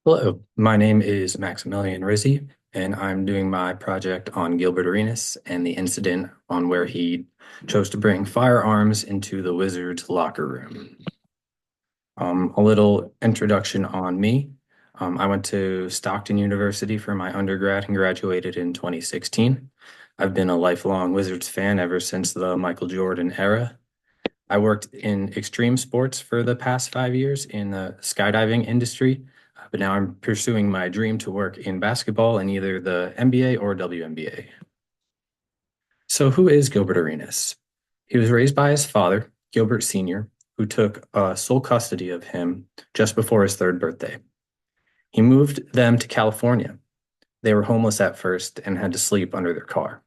Hello, my name is Maximilian Rizzi, and I'm doing my project on Gilbert Arenas and the incident on where he chose to bring firearms into the Wizards locker room. A little introduction on me. I went to Stockton University for my undergrad and graduated in 2016. I've been a lifelong Wizards fan ever since the Michael Jordan era. I worked in extreme sports for the past 5 years in the skydiving industry, but now I'm pursuing my dream to work in basketball in either the NBA or WNBA. So, who is Gilbert Arenas? He was raised by his father, Gilbert Sr., who took sole custody of him just before his third birthday. He moved them to California. They were homeless at first and had to sleep under their car.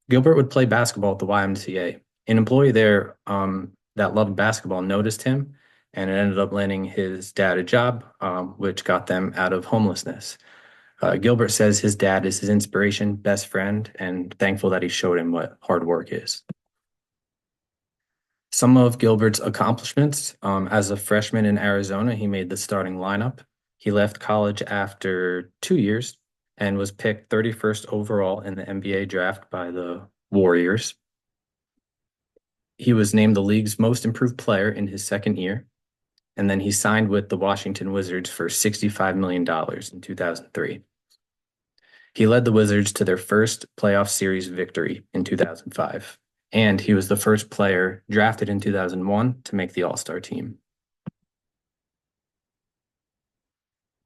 Gilbert would play basketball at the YMCA. An employee there that loved basketball noticed him, and it ended up landing his dad a job, which got them out of homelessness. Gilbert says his dad is his inspiration, best friend, and thankful that he showed him what hard work is. Some of Gilbert's accomplishments, as a freshman in Arizona, he made the starting lineup. He left college after 2 years and was picked 31st overall in the NBA draft by the Warriors. He was named the league's most improved player in his second year, and then he signed with the Washington Wizards for $65 million in 2003. He led the Wizards to their first playoff series victory in 2005, and he was the first player drafted in 2001 to make the All-Star team.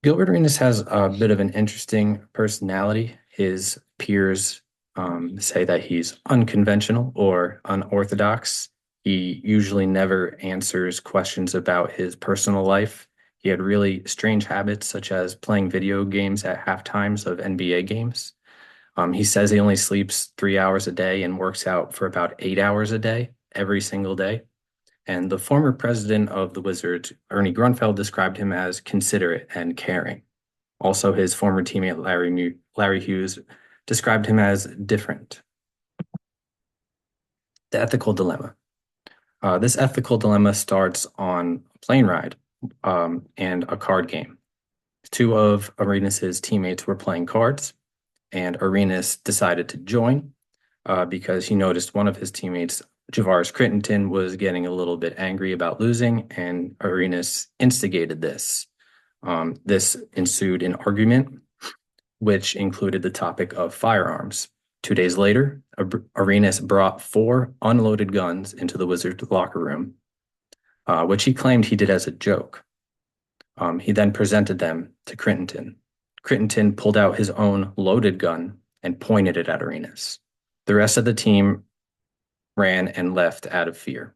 Gilbert Arenas has a bit of an interesting personality. His peers say that he's unconventional or unorthodox. He usually never answers questions about his personal life. He had really strange habits, such as playing video games at half times of NBA games. He says he only sleeps 3 hours a day and works out for about 8 hours a day, every single day. And the former president of the Wizards, Ernie Grunfeld, described him as considerate and caring. Also, his former teammate Larry Hughes described him as different. The ethical dilemma. This ethical dilemma starts on a plane ride and a card game. Two of Arenas' teammates were playing cards, and Arenas decided to join because he noticed one of his teammates, Javaris Crittenton, was getting a little bit angry about losing, and Arenas instigated this. This ensued an argument, which included the topic of firearms. 2 days later, Arenas brought 4 unloaded guns into the Wizards locker room, which he claimed he did as a joke. He then presented them to Crittenton. Crittenton pulled out his own loaded gun and pointed it at Arenas. The rest of the team ran and left out of fear.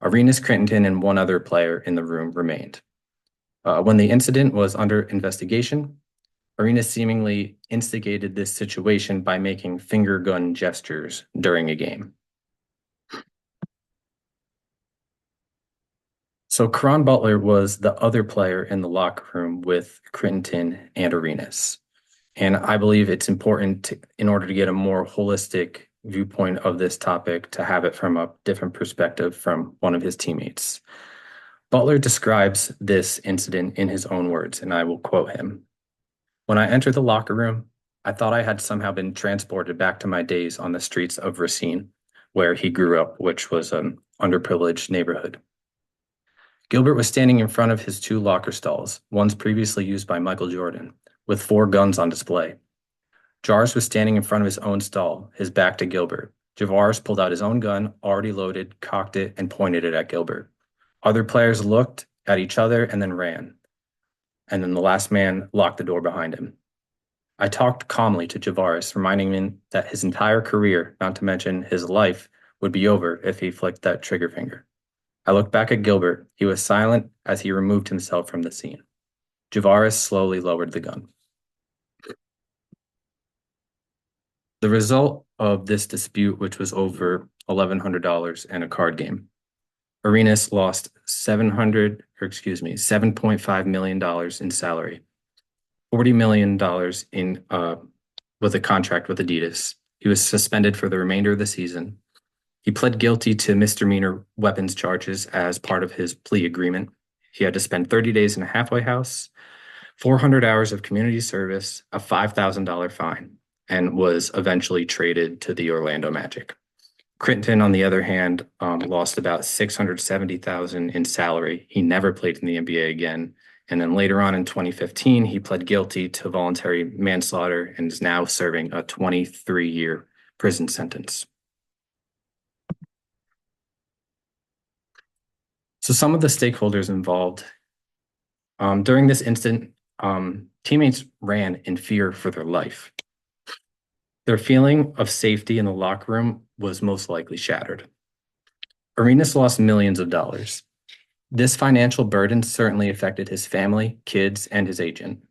Arenas, Crittenton, and one other player in the room remained. When the incident was under investigation, Arenas seemingly instigated this situation by making finger gun gestures during a game. So Caron Butler was the other player in the locker room with Crittenton and Arenas. And I believe it's important in order to get a more holistic viewpoint of this topic, to have it from a different perspective from one of his teammates. Butler describes this incident in his own words, and I will quote him. "When I entered the locker room, I thought I had somehow been transported back to my days on the streets of Racine, where he grew up, which was an underprivileged neighborhood. Gilbert was standing in front of his 2 locker stalls, ones previously used by Michael Jordan, with 4 guns on display. Javaris was standing in front of his own stall, his back to Gilbert. Javaris pulled out his own gun, already loaded, cocked it, and pointed it at Gilbert. Other players looked at each other and then ran. And then the last man locked the door behind him. I talked calmly to Javaris, reminding him that his entire career, not to mention his life, would be over if he flicked that trigger finger. I looked back at Gilbert. He was silent as he removed himself from the scene. Javaris slowly lowered the gun." The result of this dispute, which was over $1,100 and a card game, Arenas lost $7.5 million in salary, $40 million in with a contract with Adidas. He was suspended for the remainder of the season. He pled guilty to misdemeanor weapons charges as part of his plea agreement. He had to spend 30 days in a halfway house, 400 hours of community service, a $5,000 fine, and was eventually traded to the Orlando Magic. Crittenton, on the other hand, lost about $670,000 in salary. He never played in the NBA again. And then later on in 2015, he pled guilty to voluntary manslaughter and is now serving a 23-year prison sentence. So some of the stakeholders involved during this incident, teammates ran in fear for their life. Their feeling of safety in the locker room was most likely shattered. Arenas lost millions of dollars. This financial burden certainly affected his family, kids, and his agent.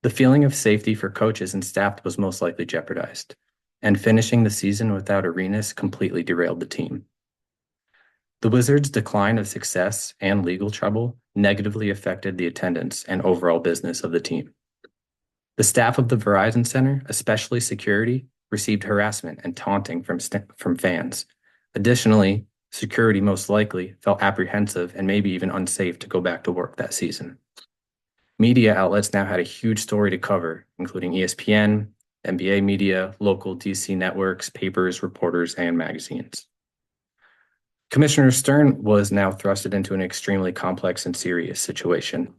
The feeling of safety for coaches and staff was most likely jeopardized, and finishing the season without Arenas completely derailed the team. The Wizards' decline of success and legal trouble negatively affected the attendance and overall business of the team. The staff of the Verizon Center, especially security, received harassment and taunting from fans. Additionally, security most likely felt apprehensive and maybe even unsafe to go back to work that season. Media outlets now had a huge story to cover, including ESPN, NBA media, local DC networks, papers, reporters, and magazines. Commissioner Stern was now thrusted into an extremely complex and serious situation,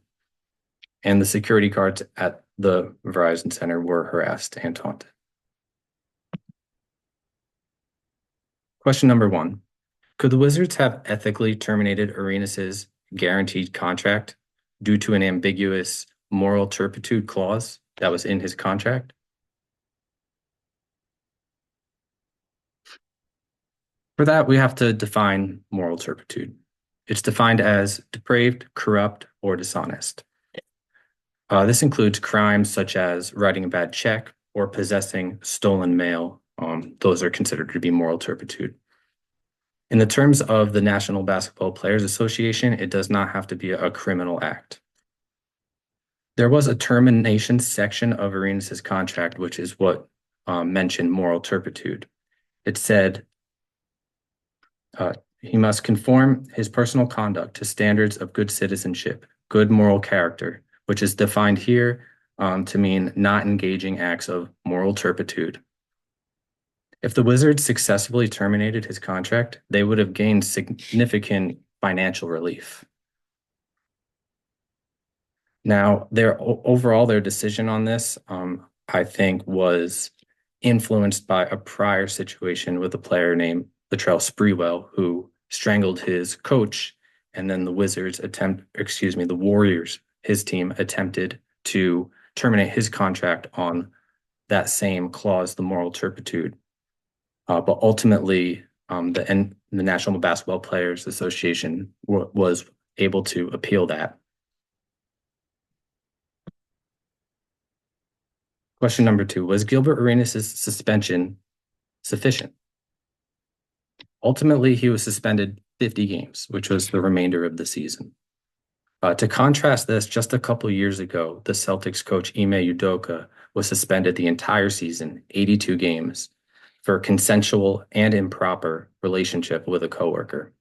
and the security guards at the Verizon Center were harassed and taunted. Question number 1. Could the Wizards have ethically terminated Arenas's guaranteed contract due to an ambiguous moral turpitude clause that was in his contract? For that, we have to define moral turpitude. It's defined as depraved, corrupt, or dishonest. This includes crimes such as writing a bad check or possessing stolen mail. Those are considered to be moral turpitude. In the terms of the National Basketball Players Association, it does not have to be a criminal act. There was a termination section of Arenas' contract, which is what mentioned moral turpitude. It said he must conform his personal conduct to standards of good citizenship, good moral character, which is defined here to mean not engaging acts of moral turpitude. If the Wizards successfully terminated his contract, they would have gained significant financial relief. Now, overall, their decision on this, I think, was influenced by a prior situation with a player named Latrell Sprewell, who strangled his coach, and then the Warriors, his team, attempted to terminate his contract on that same clause, the moral turpitude. But ultimately, the National Basketball Players Association was able to appeal that. Question number 2, was Gilbert Arenas' suspension sufficient? Ultimately, he was suspended 50 games, which was the remainder of the season. To contrast this, just a couple years ago, the Celtics coach Ime Udoka was suspended the entire season, 82 games, for a consensual and improper relationship with a coworker.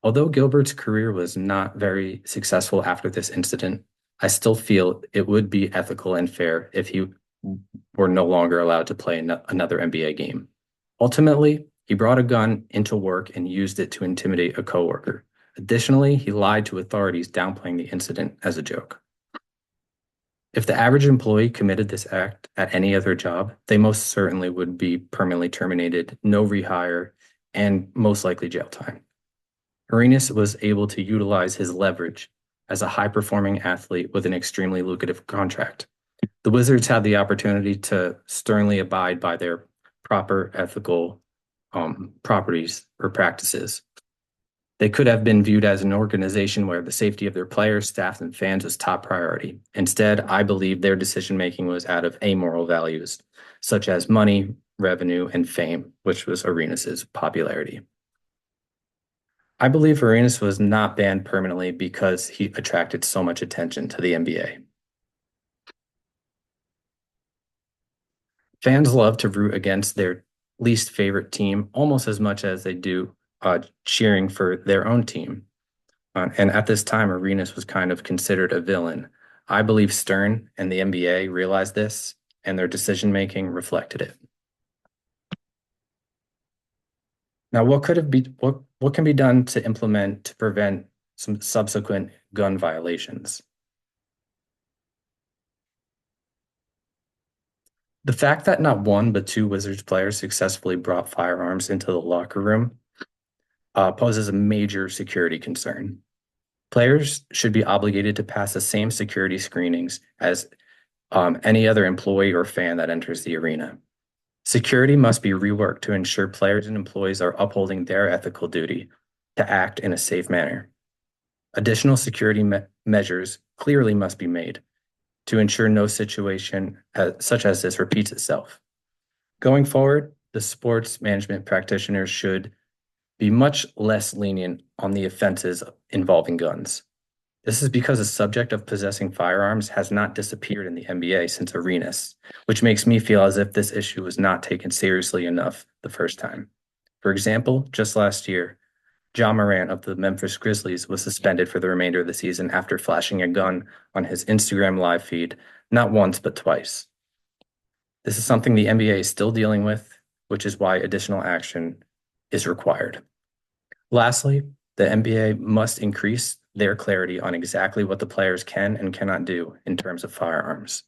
Although Gilbert's career was not very successful after this incident, I still feel it would be ethical and fair if he were no longer allowed to play another NBA game. Ultimately, he brought a gun into work and used it to intimidate a coworker. Additionally, he lied to authorities, downplaying the incident as a joke. If the average employee committed this act at any other job, they most certainly would be permanently terminated, no rehire, and most likely jail time. Arenas was able to utilize his leverage as a high-performing athlete with an extremely lucrative contract. The Wizards had the opportunity to sternly abide by their proper ethical properties or practices. They could have been viewed as an organization where the safety of their players, staff, and fans was top priority. Instead, I believe their decision-making was out of amoral values, such as money, revenue, and fame, which was Arenas' popularity. I believe Arenas was not banned permanently because he attracted so much attention to the NBA. Fans love to root against their least favorite team almost as much as they do cheering for their own team. And at this time, Arenas was kind of considered a villain. I believe Stern and the NBA realized this, and their decision-making reflected it. Now, what can be done to implement to prevent some subsequent gun violations? The fact that not one but two Wizards players successfully brought firearms into the locker room poses a major security concern. Players should be obligated to pass the same security screenings as any other employee or fan that enters the arena. Security must be reworked to ensure players and employees are upholding their ethical duty to act in a safe manner. Additional security measures clearly must be made to ensure no situation such as this repeats itself. Going forward, the sports management practitioners should be much less lenient on the offenses involving guns. This is because the subject of possessing firearms has not disappeared in the NBA since Arenas, which makes me feel as if this issue was not taken seriously enough the first time. For example, just last year, Ja Morant of the Memphis Grizzlies was suspended for the remainder of the season after flashing a gun on his Instagram live feed, not once but twice. This is something the NBA is still dealing with, which is why additional action is required. Lastly, the NBA must increase their clarity on exactly what the players can and cannot do in terms of firearms.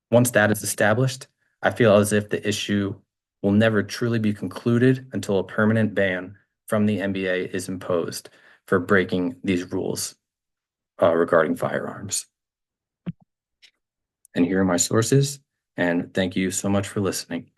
Once that is established, I feel as if the issue will never truly be concluded until a permanent ban from the NBA is imposed for breaking these rules regarding firearms. And here are my sources, and thank you so much for listening.